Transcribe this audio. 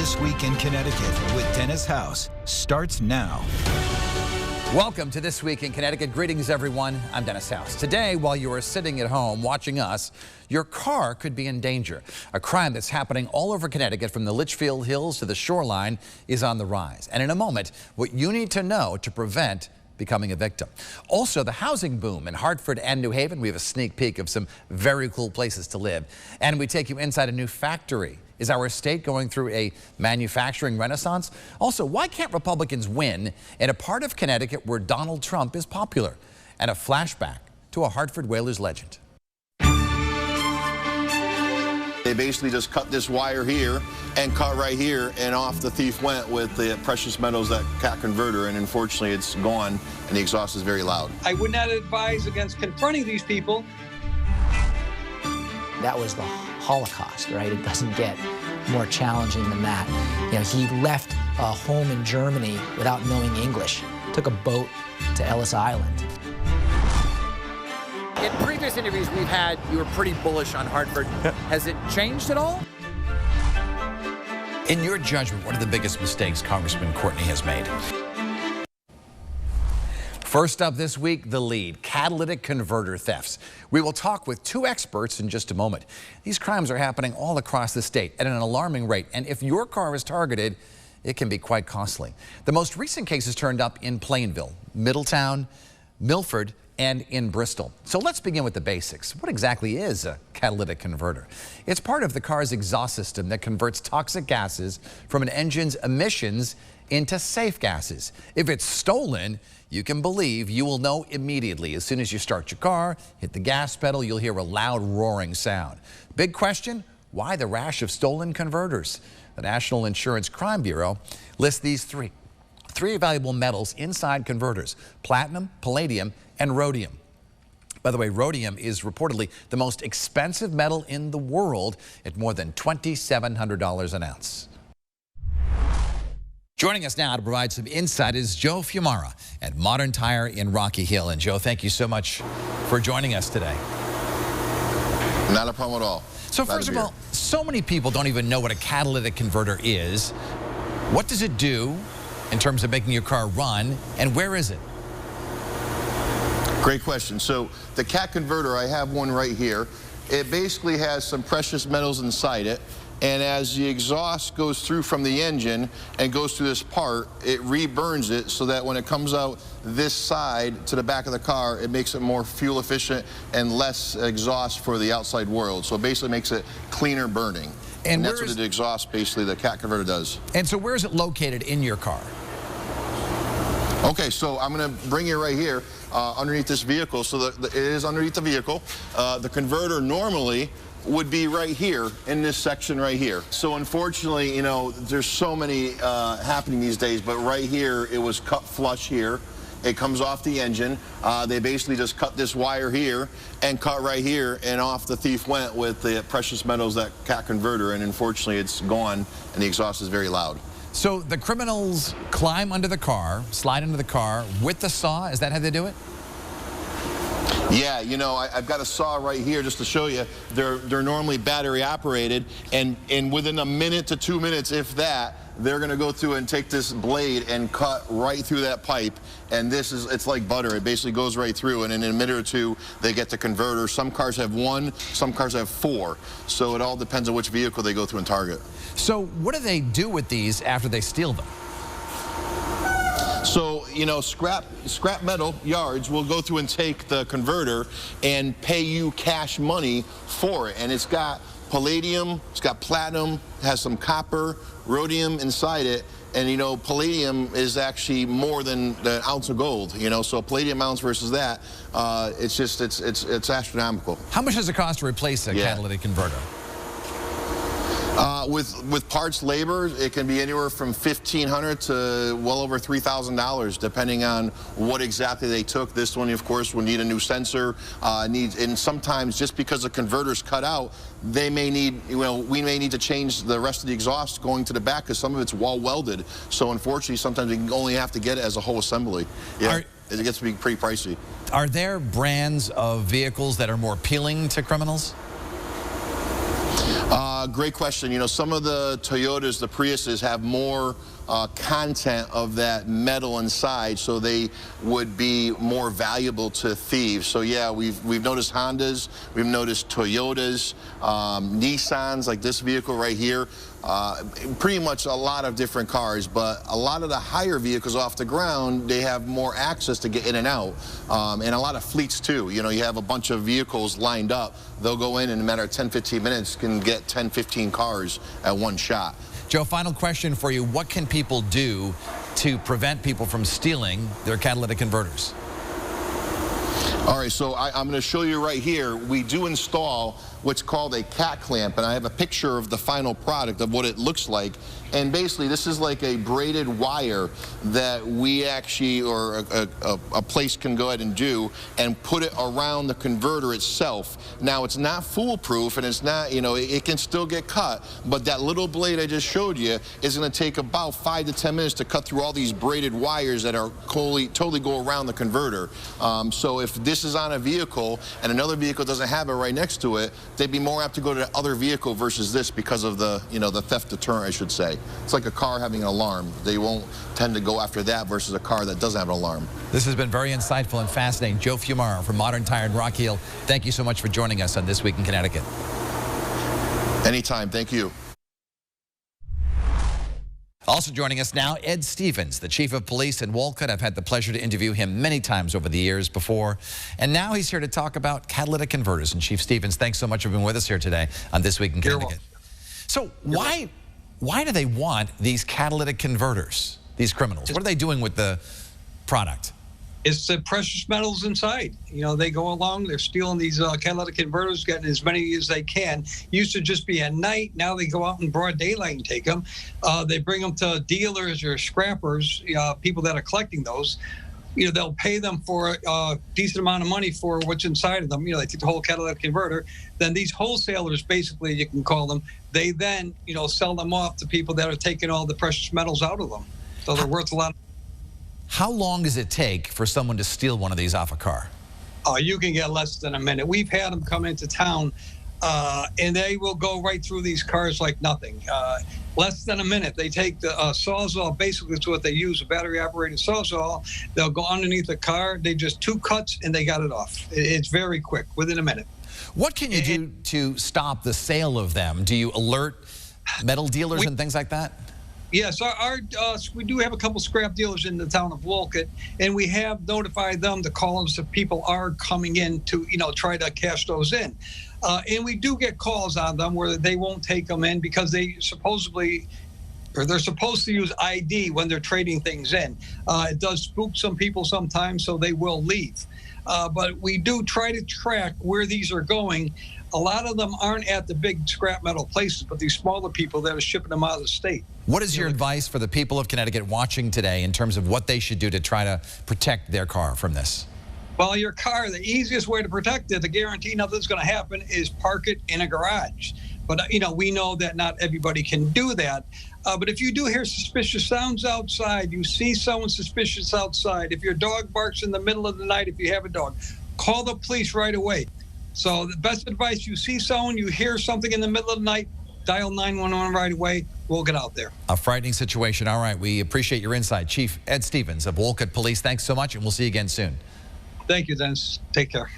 This Week in Connecticut with Dennis House starts now. Welcome to This Week in Connecticut. Greetings, everyone. I'm Dennis House. Today, while you are sitting at home watching us, your car could be in danger. A crime that's happening all over Connecticut from the Litchfield Hills to the shoreline is on the rise. And in a moment, what you need to know to prevent becoming a victim. Also, the housing boom in Hartford and New Haven. We have a sneak peek of some very cool places to live. And we take you inside a new factory. Is our state going through a manufacturing renaissance? Also, why can't Republicans win in a part of Connecticut where Donald Trump is popular? And a flashback to a Hartford Whalers legend. They basically just cut this wire here and cut right here, and off the thief went with the precious metals, that cat converter, and unfortunately it's gone, and the exhaust is very loud. I would not advise against confronting these people. That was the Holocaust, right? It doesn't get more challenging than that. You know, he left a home in Germany without knowing English, took a boat to Ellis Island. In previous interviews we've had, you were pretty bullish on Hartford. Has it changed at all? In your judgment, what are the biggest mistakes Congressman Courtney has made? First up this week, the lead, catalytic converter thefts. We will talk with two experts in just a moment. These crimes are happening all across the state at an alarming rate, and if your car is targeted, it can be quite costly. The most recent cases turned up in Plainville, Middletown, Milford, and in Bristol. So let's begin with the basics. What exactly is a catalytic converter? It's part of the car's exhaust system that converts toxic gases from an engine's emissions into safe gases. If it's stolen, you can believe you will know immediately. As soon as you start your car, hit the gas pedal, you'll hear a loud roaring sound. Big question, why the rash of stolen converters? The National Insurance Crime Bureau lists these three valuable metals inside converters: platinum, palladium, and rhodium. By the way, rhodium is reportedly the most expensive metal in the world at more than $2,700 an ounce. Joining us now to provide some insight is Joe Fiumara at Modern Tire in Rocky Hill. And Joe, thank you so much for joining us today. Not a problem at all. So first of all, so many people don't even know what a catalytic converter is. What does it do in terms of making your car run, and where is it? Great question. So the cat converter, I have one right here. It basically has some precious metals inside it, and as the exhaust goes through from the engine and goes through this part, it reburns it so that when it comes out this side to the back of the car, it makes it more fuel efficient and less exhaust for the outside world. So it basically makes it cleaner burning. And that's what the exhaust, basically, the cat converter does. And so where is it located in your car? Okay, so I'm going to bring you right here underneath this vehicle. So it is underneath the vehicle. The converter normally would be right here in this section right here. So unfortunately, you know, there's so many happening these days, but right here it was cut flush here. It comes off the engine. They basically just cut this wire here and cut right here, and off the thief went with the precious metals, that cat converter, and unfortunately it's gone, and the exhaust is very loud. So the criminals climb under the car, slide into the car with the saw. Is that how they do it? Yeah, you know, I've got a saw right here just to show you. They're normally battery operated, and within a minute to 2 minutes, if that, they're going to go through and take this blade and cut right through that pipe. And it's like butter. It basically goes right through, and in a minute or two, they get the converter. Some cars have one, some cars have four. So it all depends on which vehicle they go through and target. So what do they do with these after they steal them? So, you know, scrap metal yards will go through and take the converter and pay you cash money for it. And it's got palladium, it's got platinum, has some copper, rhodium inside it. And, you know, palladium is actually more than an ounce of gold, you know, so a palladium ounce versus that, it's astronomical. How much does it cost to replace a catalytic converter? With parts, labor, it can be anywhere from $1,500 to well over $3,000, depending on what exactly they took. This one, of course, will need a new sensor. And sometimes, just because the converter's cut out, they may need, you know, we may need to change the rest of the exhaust going to the back because some of it's wall welded. So unfortunately, sometimes we only have to get it as a whole assembly. Yeah, it gets to be pretty pricey. Are there brands of vehicles that are more appealing to criminals? Great question. You know, some of the Toyotas, the Priuses, have more content of that metal inside, so they would be more valuable to thieves. So yeah, we've noticed Hondas, we've noticed Toyotas, Nissans, like this vehicle right here. Pretty much a lot of different cars, but a lot of the higher vehicles off the ground, they have more access to get in and out, and a lot of fleets too. You know, you have a bunch of vehicles lined up, they'll go in a matter of 10-15 minutes, can get 10-15 cars at one shot. Joe, final question for you. What can people do to prevent people from stealing their catalytic converters? All right, so I'm going to show you right here. We do install what's called a cat clamp, and I have a picture of the final product of what it looks like. And basically, this is like a braided wire that we actually, or a place can go ahead and do, and put it around the converter itself. Now, it's not foolproof, and it's not, you know, it can still get cut, but that little blade I just showed you is going to take about 5 to 10 minutes to cut through all these braided wires that are totally go around the converter. So if this is on a vehicle and another vehicle doesn't have it right next to it, they'd be more apt to go to the other vehicle versus this because of the, you know, the theft deterrent, I should say. It's like a car having an alarm. They won't tend to go after that versus a car that doesn't have an alarm. This has been very insightful and fascinating. Joe Fiumara from Modern Tire in Rock Hill, thank you so much for joining us on This Week in Connecticut. Anytime. Thank you. Also joining us now, Ed Stevens, the Chief of Police in Wolcott. I've had the pleasure to interview him many times over the years before. And now he's here to talk about catalytic converters. And Chief Stevens, thanks so much for being with us here today on This Week in Connecticut. So why do they want these catalytic converters, these criminals? What are they doing with the product? It's the precious metals inside. You know, they go along, they're stealing these catalytic converters, getting as many as they can. Used to just be at night. Now they go out in broad daylight and take them. They bring them to dealers or scrappers, people that are collecting those. You know, they'll pay them for a decent amount of money for what's inside of them. You know, they take the whole catalytic converter. Then these wholesalers, basically, you can call them, they then, you know, sell them off to people that are taking all the precious metals out of them. So they're worth a lot. How long does it take for someone to steal one of these off a car? You can get less than a minute. We've had them come into town, and they will go right through these cars like nothing. Less than a minute. They take the Sawzall, basically it's what they use, a battery-operated Sawzall. They'll go underneath the car. They just 2 cuts, and they got it off. It's very quick, within a minute. What can you do to stop the sale of them? Do you alert metal dealers and things like that? Yes, we do have a couple scrap dealers in the town of Wolcott, and we have notified them to call us if people are coming in to, you know, try to cash those in. And we do get calls on them where they won't take them in because they supposedly, or they're supposed to use ID when they're trading things in. It does spook some people sometimes, so they will leave. But we do try to track where these are going. A lot of them aren't at the big scrap metal places, but these smaller people that are shipping them out of the state. What is your advice for the people of Connecticut watching today in terms of what they should do to try to protect their car from this? Well, your car, the easiest way to protect it, to guarantee nothing's going to happen, is park it in a garage. But, you know, we know that not everybody can do that. But if you do hear suspicious sounds outside, you see someone suspicious outside, if your dog barks in the middle of the night, if you have a dog, call the police right away. So the best advice, you see someone, you hear something in the middle of the night, dial 911 right away. We'll get out there. A frightening situation. All right. We appreciate your insight. Chief Ed Stevens of Wolcott Police, thanks so much, and we'll see you again soon. Thank you, Dennis. Take care.